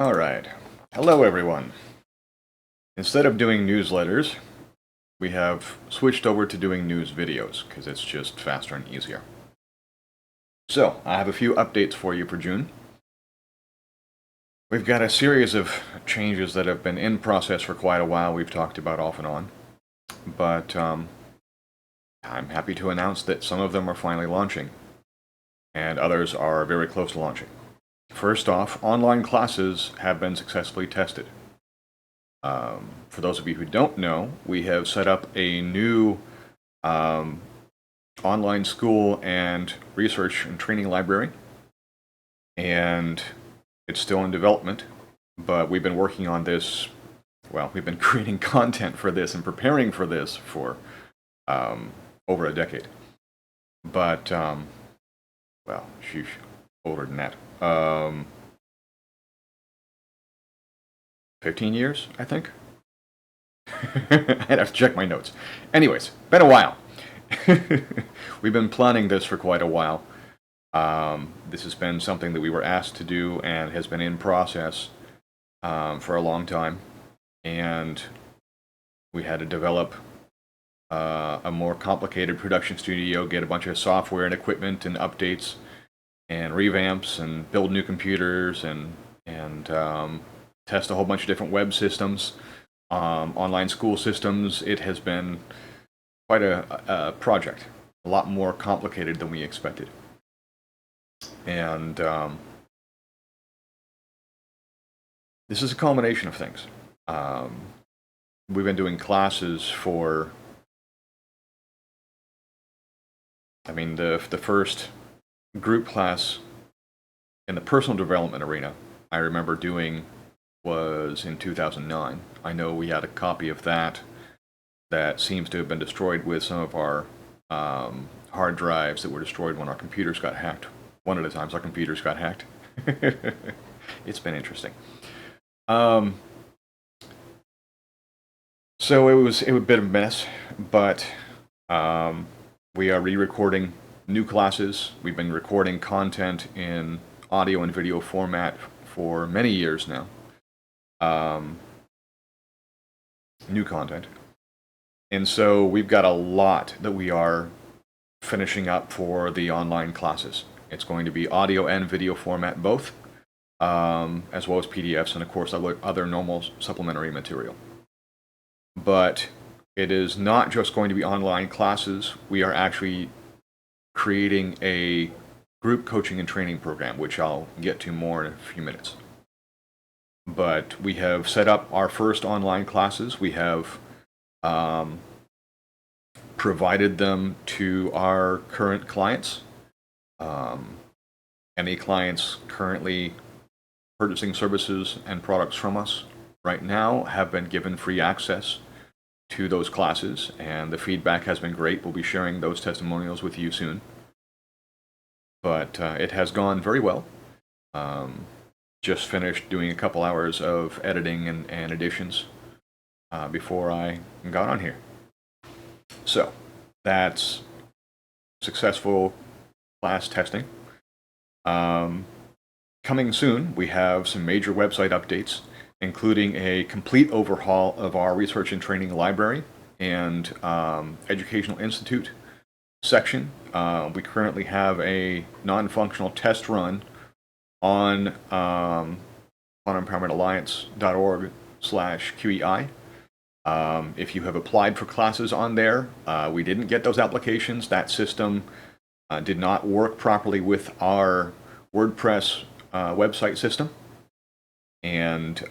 All right. Hello, everyone. Instead of doing newsletters, we have switched over to doing news videos because it's just faster and easier. So, I have a few updates for you for June. We've got a series of changes that have been in process for quite a while, we've talked about off and on. But I'm happy to announce that some of them are finally launching, and others are very close to launching. First off, online classes have been successfully tested. For those of you who don't know, we have set up a new online school and research and training library, and it's still in development, but we've been working on this. Well, we've been creating content for this and preparing for this for over a decade. But, well, sheesh, older than that. 15 years, I think. I'd have to check my notes. Anyways, been a while. We've been planning this for quite a while. This has been something that we were asked to do and has been in process for a long time. And we had to develop a more complicated production studio, get a bunch of software and equipment and updates and revamps and build new computers and test a whole bunch of different web systems, online school systems. It has been quite a project, a lot more complicated than we expected. And this is a culmination of things. We've been doing classes for, the first group class in the personal development arena I remember doing was in 2009. I know we had a copy of that seems to have been destroyed with some of our hard drives that were destroyed when our computers got hacked. One of the times our computers got hacked. It's been interesting. So it was a bit of a mess, but we are re-recording new classes. We've been recording content in audio and video format for many years now. New content. And so we've got a lot that we are finishing up for the online classes. It's going to be audio and video format both, as well as PDFs and, of course, other normal supplementary material. But it is not just going to be online classes. We are actually creating a group coaching and training program, which I'll get to more in a few minutes. But we have set up our first online classes. We have provided them to our current clients. Any clients currently purchasing services and products from us right now have been given free access to those classes, and the feedback has been great. We'll be sharing those testimonials with you soon. But it has gone very well. Just finished doing a couple hours of editing and additions before I got on here. So that's successful class testing. Coming soon, we have some major website updates, including a complete overhaul of our research and training library and educational institute section. We currently have a non-functional test run on FunEmpowermentAlliance.org/QEI. If you have applied for classes on there, we didn't get those applications. That system did not work properly with our WordPress website system. And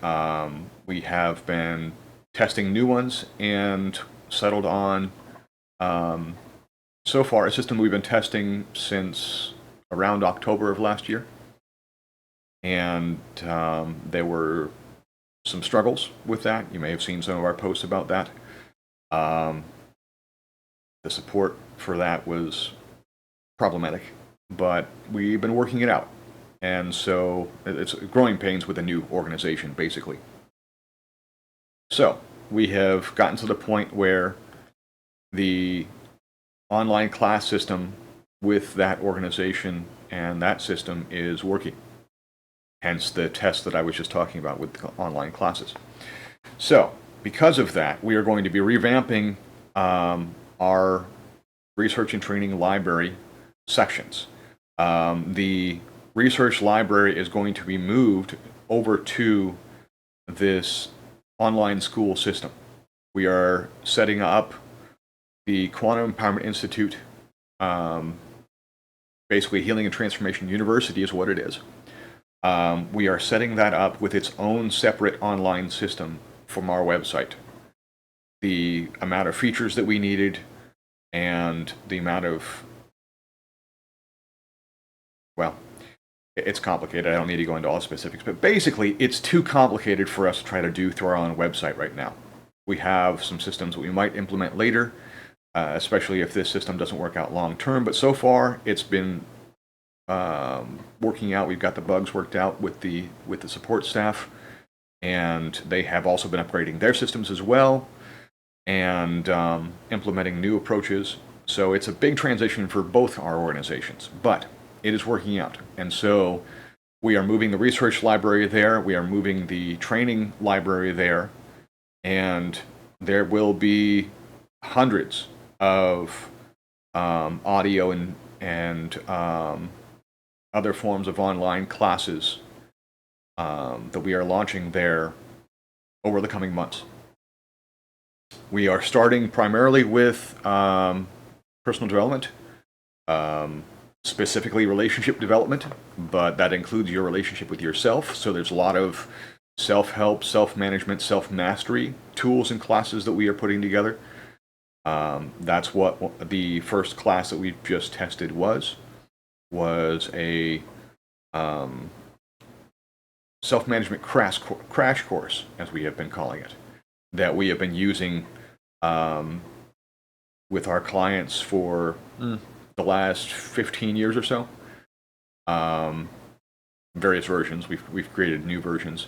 we have been testing new ones and settled on, so far, a system we've been testing since around October of last year. And there were some struggles with that. You may have seen some of our posts about that. The support for that was problematic, but we've been working it out. And so it's growing pains with a new organization, basically. So we have gotten to the point where the online class system with that organization and that system is working. hence the test that I was just talking about with the online classes. So, because of that, we are going to be revamping our Research and Training Library sections. The Research Library is going to be moved over to this online school system. We are setting up the Quantum Empowerment Institute, basically Healing and Transformation University is what it is. We are setting that up with its own separate online system from our website. The amount of features that we needed and the amount of, well, it's complicated. I don't need to go into all the specifics, but basically it's too complicated for us to try to do through our own website right now. We have some systems that we might implement later, especially if this system doesn't work out long term, but so far it's been working out. We've got the bugs worked out with the support staff, and they have also been upgrading their systems as well and implementing new approaches. So it's a big transition for both our organizations, but it is working out. And so we are moving the research library there, we are moving the training library there, and there will be hundreds of audio and other forms of online classes that we are launching there over the coming months. We are starting primarily with personal development, specifically relationship development, but that includes your relationship with yourself. So there's a lot of self-help, self-management, self-mastery tools and classes that we are putting together. That's what the first class that we just tested was a self-management crash course, as we have been calling it, that we have been using with our clients for the last 15 years or so. Various versions. We've created new versions.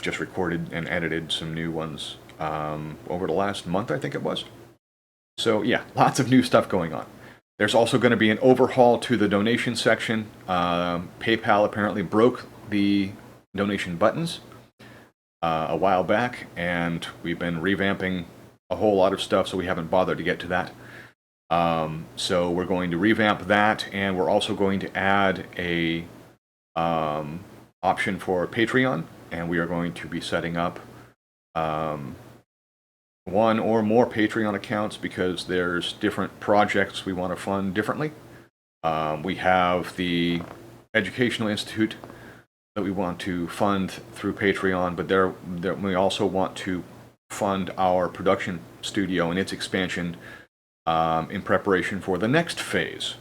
Just recorded and edited some new ones over the last month, I think it was. So yeah, lots of new stuff going on. There's also going to be an overhaul to the donation section. PayPal apparently broke the donation buttons a while back, and we've been revamping a whole lot of stuff, so we haven't bothered to get to that. So we're going to revamp that, and we're also going to add a option for Patreon, and we are going to be setting up one or more Patreon accounts because there's different projects we want to fund differently. We have the Educational Institute that we want to fund through Patreon, but we also want to fund our production studio and its expansion in preparation for the next phase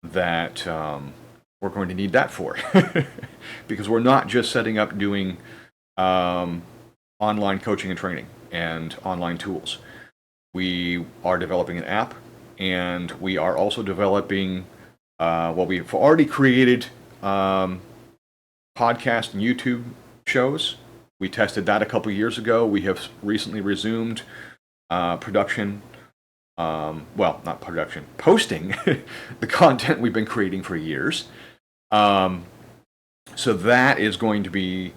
that we're going to need that for. Because we're not just setting up doing online coaching and training and online tools. We are developing an app, and we are also developing, we've already created podcast and YouTube shows. We tested that a couple years ago. We have recently resumed production, not production, posting the content we've been creating for years. So that is going to be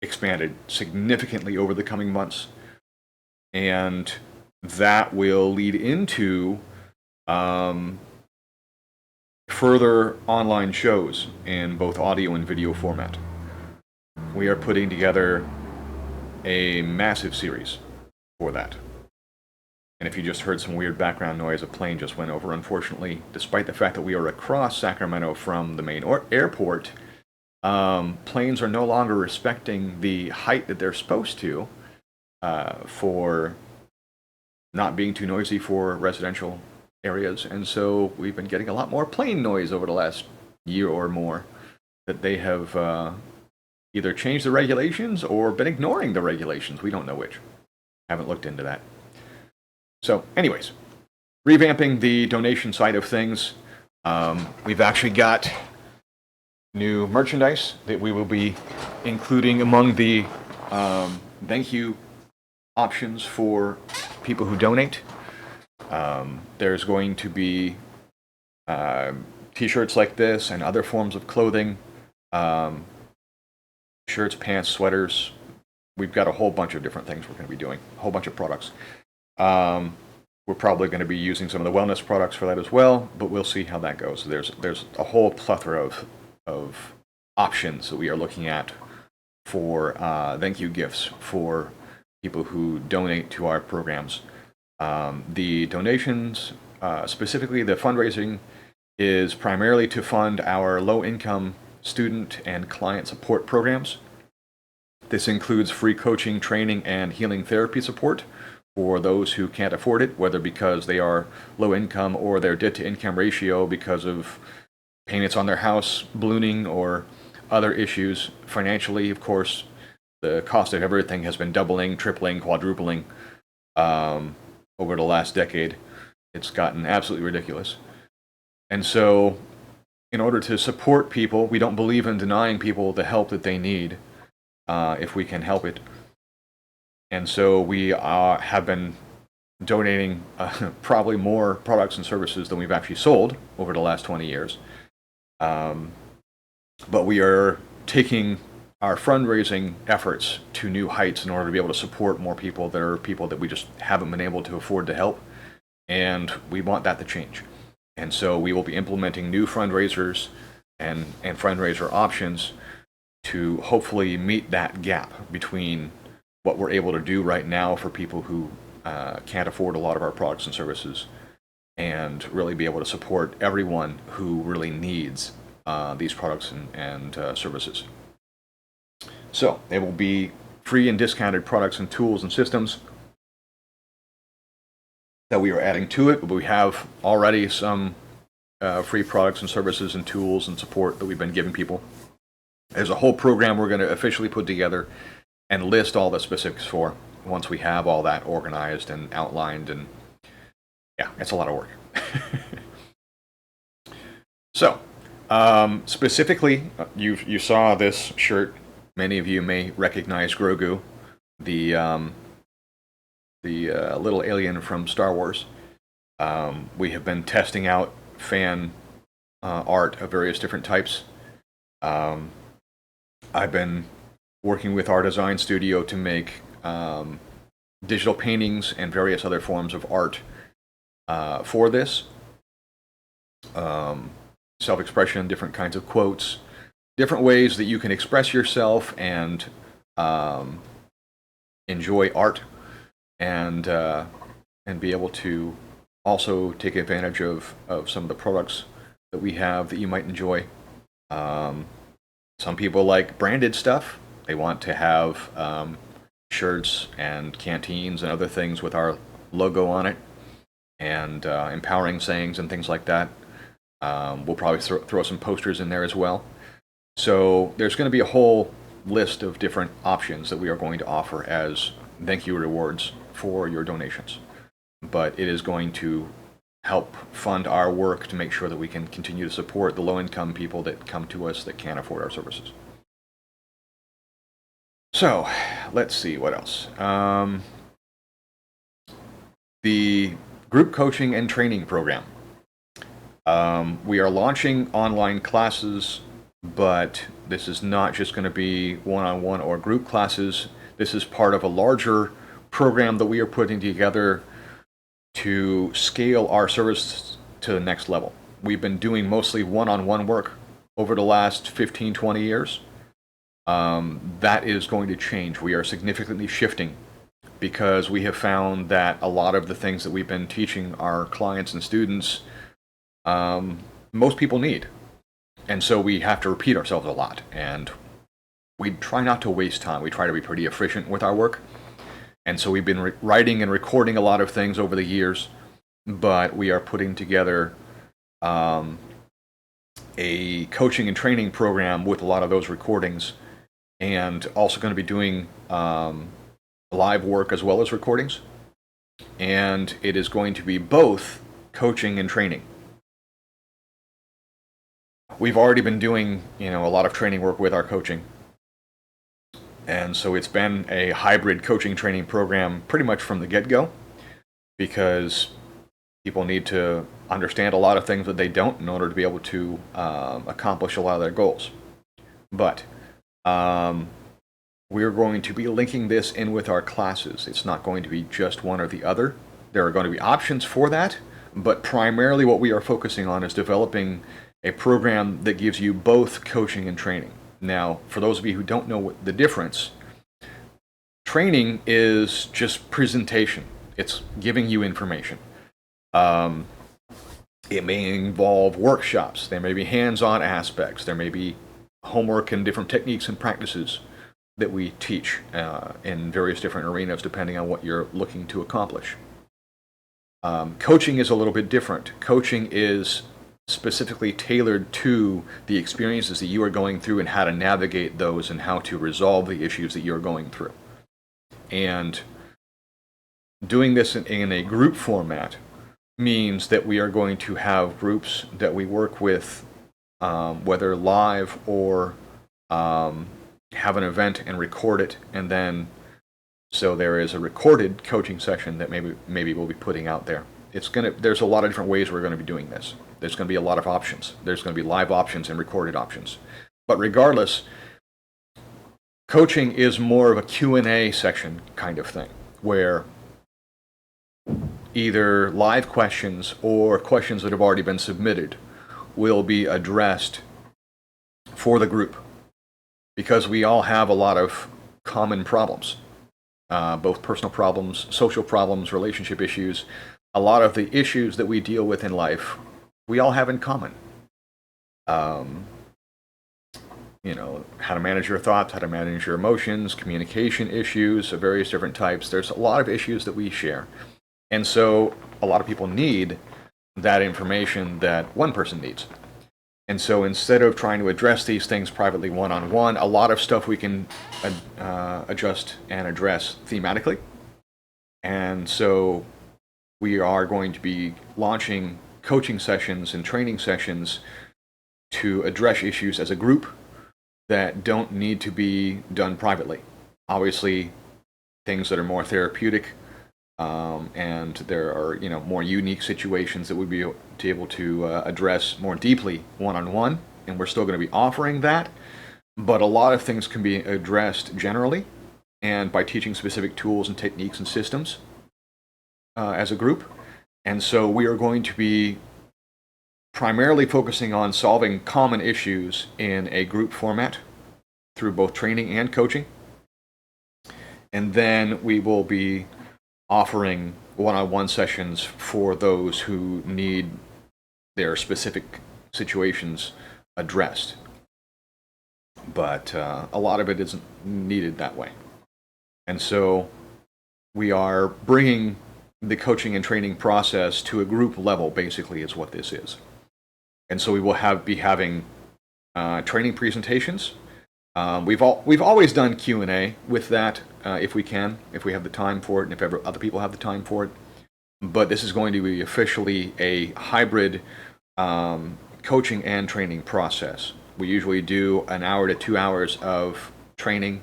expanded significantly over the coming months. And that will lead into further online shows in both audio and video format. We are putting together a massive series for that. And if you just heard some weird background noise, a plane just went over. Unfortunately, despite the fact that we are across Sacramento from the main airport, planes are no longer respecting the height that they're supposed to for not being too noisy for residential areas. And so we've been getting a lot more plane noise over the last year or more, that they have either changed the regulations or been ignoring the regulations. We don't know which. Haven't looked into that. So anyways, revamping the donation side of things. We've actually got new merchandise that we will be including among the thank you options for people who donate. There's going to be t-shirts like this and other forms of clothing shirts, pants, sweaters. We've got a whole bunch of different things we're going to be doing, a whole bunch of products. We're probably going to be using some of the wellness products for that as well, but we'll see how that goes. There's a whole plethora of options that we are looking at for thank you gifts for people who donate to our programs. The donations, specifically the fundraising, is primarily to fund our low-income student and client support programs. This includes free coaching, training, and healing therapy support for those who can't afford it, whether because they are low income or their debt to income ratio because of payments on their house ballooning or other issues. Financially, of course, the cost of everything has been doubling, tripling, quadrupling over the last decade. It's gotten absolutely ridiculous. And so, in order to support people, we don't believe in denying people the help that they need if we can help it. And so we have been donating probably more products and services than we've actually sold over the last 20 years. But we are taking our fundraising efforts to new heights in order to be able to support more people that are people that we just haven't been able to afford to help. And we want that to change. And so we will be implementing new fundraisers and fundraiser options to hopefully meet that gap between what we're able to do right now for people who can't afford a lot of our products and services, and really be able to support everyone who really needs these products and services. So they will be free and discounted products and tools and systems that we are adding to it. We have already some free products and services and tools and support that we've been giving people. There's a whole program we're going to officially put together and list all the specifics for once we have all that organized and outlined. And yeah, it's a lot of work. So specifically, you saw this shirt. Many of you may recognize Grogu, the little alien from Star Wars. We have been testing out fan art of various different types. I've been working with our design studio to make digital paintings and various other forms of art for this. Self-expression, different kinds of quotes, different ways that you can express yourself and enjoy art, and be able to also take advantage of some of the products that we have that you might enjoy. Some people like branded stuff. They want to have shirts and canteens and other things with our logo on it, and empowering sayings and things like that. We'll probably throw some posters in there as well. So there's going to be a whole list of different options that we are going to offer as thank you rewards for your donations. But it is going to help fund our work to make sure that we can continue to support the low-income people that come to us that can't afford our services. So let's see what else. The group coaching and training program. We are launching online classes, but this is not just going to be one-on-one or group classes. This is part of a larger program that we are putting together to scale our service to the next level. We've been doing mostly one-on-one work over the last 15, 20 years. That is going to change. We are significantly shifting because we have found that a lot of the things that we've been teaching our clients and students, most people need. And so we have to repeat ourselves a lot. And we try not to waste time. We try to be pretty efficient with our work. And so we've been writing and recording a lot of things over the years, but we are putting together a coaching and training program with a lot of those recordings, and also going to be doing live work as well as recordings. And it is going to be both coaching and training. We've already been doing, a lot of training work with our coaching. And so it's been a hybrid coaching training program pretty much from the get-go, because people need to understand a lot of things that they don't in order to be able to accomplish a lot of their goals. But we're going to be linking this in with our classes. It's not going to be just one or the other. There are going to be options for that, but primarily what we are focusing on is developing a program that gives you both coaching and training. Now, for those of you who don't know what the difference, training is just presentation. It's giving you information. It may involve workshops. There may be hands-on aspects. There may be homework and different techniques and practices that we teach in various different arenas depending on what you're looking to accomplish. Coaching is a little bit different. Coaching is specifically tailored to the experiences that you are going through and how to navigate those and how to resolve the issues that you're going through. And doing this in a group format means that we are going to have groups that we work with, whether live or have an event and record it, and then so there is a recorded coaching session that maybe we'll be putting out there. There's a lot of different ways we're going to be doing this. There's going to be a lot of options. There's going to be live options and recorded options. But regardless, coaching is more of a Q&A section kind of thing, where either live questions or questions that have already been submitted will be addressed for the group, because we all have a lot of common problems, both personal problems, social problems, relationship issues. A lot of the issues that we deal with in life, we all have in common. How to manage your thoughts, how to manage your emotions, communication issues of various different types. There's a lot of issues that we share. And so a lot of people need that information that one person needs. And so instead of trying to address these things privately one-on-one, a lot of stuff we can adjust and address thematically. And so we are going to be launching coaching sessions and training sessions to address issues as a group that don't need to be done privately. Obviously, things that are more therapeutic, and there are more unique situations that we'd be able to address more deeply one-on-one, and we're still going to be offering that. But a lot of things can be addressed generally, and by teaching specific tools and techniques and systems as a group. And so we are going to be primarily focusing on solving common issues in a group format through both training and coaching. And then we will be offering one-on-one sessions for those who need their specific situations addressed. But a lot of it isn't needed that way. And so we are bringing the coaching and training process to a group level, basically, is what this is. And so we will be having training presentations. We've always done Q&A with that, if we have the time for it, and if ever other people have the time for it. But this is going to be officially a hybrid coaching and training process. We usually do an hour to 2 hours of training,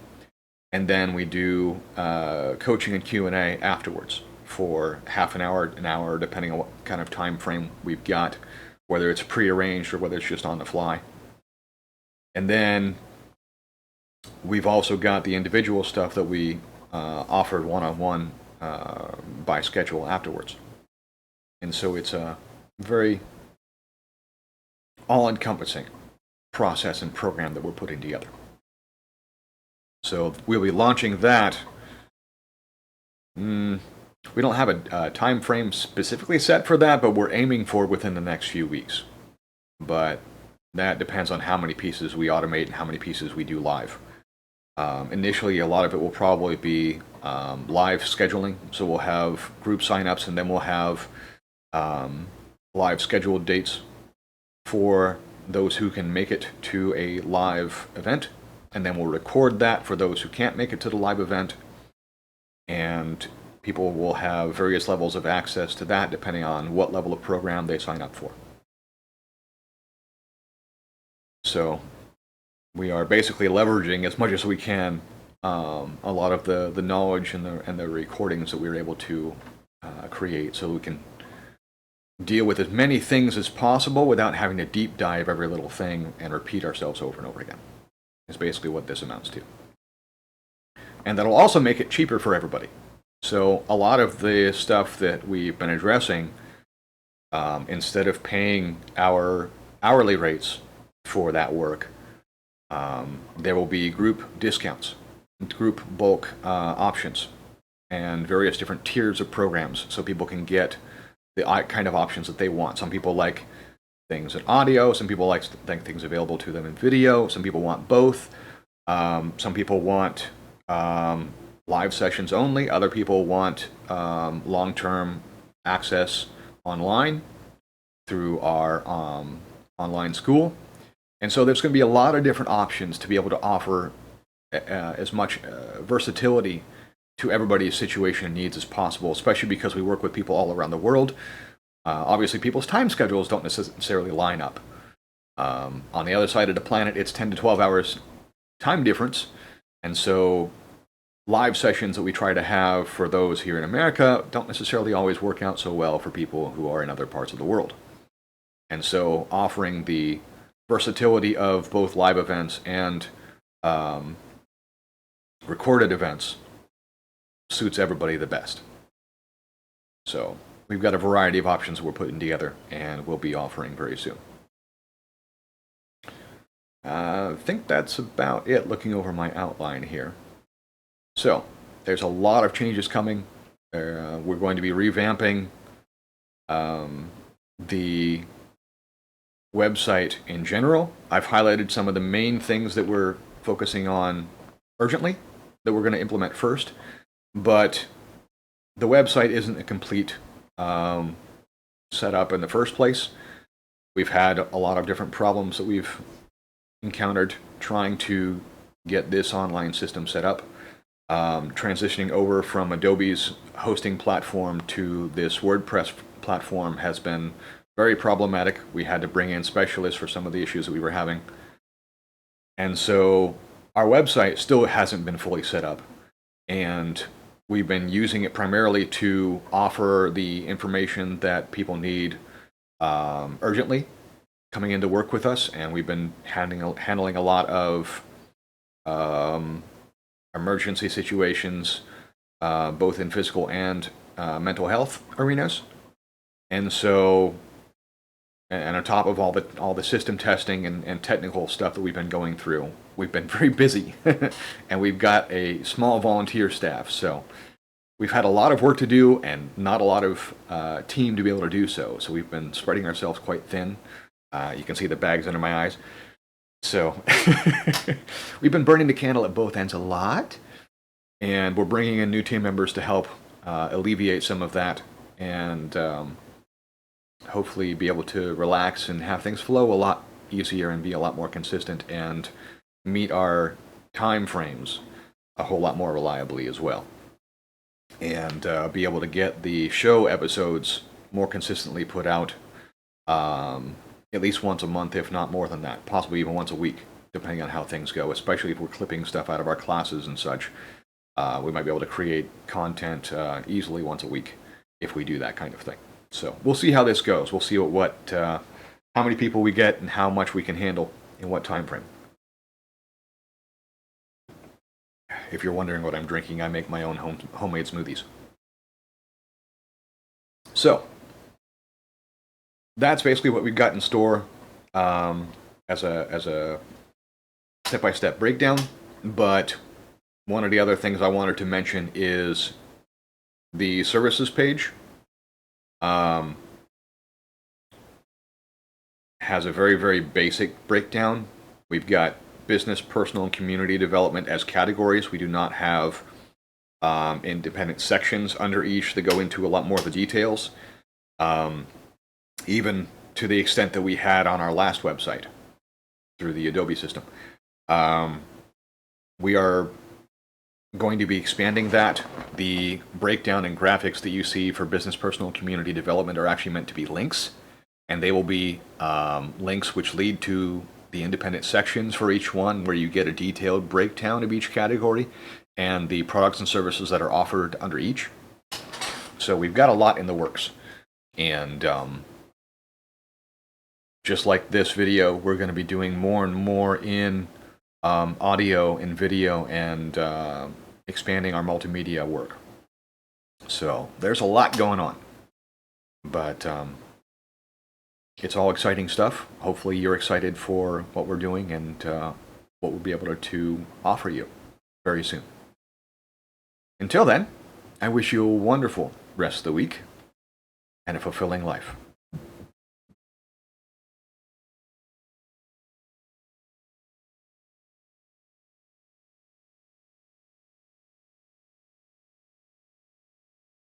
and then we do coaching and Q&A afterwards for half an hour, depending on what kind of time frame we've got, whether it's prearranged or whether it's just on the fly. And then we've also got the individual stuff that we offered one-on-one by schedule afterwards. And so it's a very all-encompassing process and program that we're putting together. So we'll be launching that. We don't have a time frame specifically set for that, but we're aiming for within the next few weeks. But that depends on how many pieces we automate and how many pieces we do live. Initially, a lot of it will probably be live scheduling. So we'll have group signups, and then we'll have live scheduled dates for those who can make it to a live event. And then we'll record that for those who can't make it to the live event. And people will have various levels of access to that depending on what level of program they sign up for. So we are basically leveraging as much as we can a lot of the knowledge and the recordings that we were able to create, so we can deal with as many things as possible without having to deep dive every little thing and repeat ourselves over and over again. is basically what this amounts to. And that'll also make it cheaper for everybody. So a lot of the stuff that we've been addressing, instead of paying our hourly rates for that work, there will be group discounts, group bulk options, and various different tiers of programs so people can get the kind of options that they want. Some people like things in audio, some people like things available to them in video, some people want both, some people want live sessions only, other people want long-term access online through our online school. And so there's going to be a lot of different options to be able to offer as much versatility to everybody's situation and needs as possible, especially because we work with people all around the world. Obviously, people's time schedules don't necessarily line up. On the other side of the planet, it's 10 to 12 hours time difference. And so live sessions that we try to have for those here in America don't necessarily always work out so well for people who are in other parts of the world. And so offering the versatility of both live events and recorded events suits everybody the best. So we've got a variety of options we're putting together and we'll be offering very soon. I think that's about it, looking over my outline here. So there's a lot of changes coming. We're going to be revamping the website in general. I've highlighted some of the main things that we're focusing on urgently that we're going to implement first, but the website isn't a complete setup in the first place. We've had a lot of different problems that we've encountered trying to get this online system set up. Transitioning over from Adobe's hosting platform to this WordPress platform has been very problematic. We had to bring in specialists for some of the issues that we were having. And so our website still hasn't been fully set up. And we've been using it primarily to offer the information that people need urgently coming in to work with us. And we've been handling a lot of emergency situations, both in physical and mental health arenas. And so, and on top of all the system testing and technical stuff that we've been going through, we've been very busy, and we've got a small volunteer staff. So we've had a lot of work to do and not a lot of team to be able to do so. So we've been spreading ourselves quite thin. You can see the bags under my eyes. So we've been burning the candle at both ends a lot, and we're bringing in new team members to help alleviate some of that, and hopefully be able to relax and have things flow a lot easier and be a lot more consistent and meet our time frames a whole lot more reliably as well, and be able to get the show episodes more consistently put out at least once a month, if not more than that, possibly even once a week, depending on how things go, especially if we're clipping stuff out of our classes and such. We might be able to create content easily once a week if we do that kind of thing. So we'll see how this goes. We'll see how many people we get and how much we can handle in what time frame. If you're wondering what I'm drinking, I make my own homemade smoothies. So that's basically what we've got in store as a step-by-step breakdown. But one of the other things I wanted to mention is the services page has a very, very basic breakdown. We've got business, personal, and community development as categories. We do not have independent sections under each that go into a lot more of the details, even to the extent that we had on our last website through the Adobe system. We are going to be expanding that. The breakdown and graphics that you see for business, personal, and community development are actually meant to be links, and they will be links which lead to the independent sections for each one, where you get a detailed breakdown of each category and the products and services that are offered under each. So we've got a lot in the works, and just like this video, we're going to be doing more and more in audio and video and expanding our multimedia work. So there's a lot going on, but it's all exciting stuff. Hopefully you're excited for what we're doing and what we'll be able to offer you very soon. Until then, I wish you a wonderful rest of the week and a fulfilling life.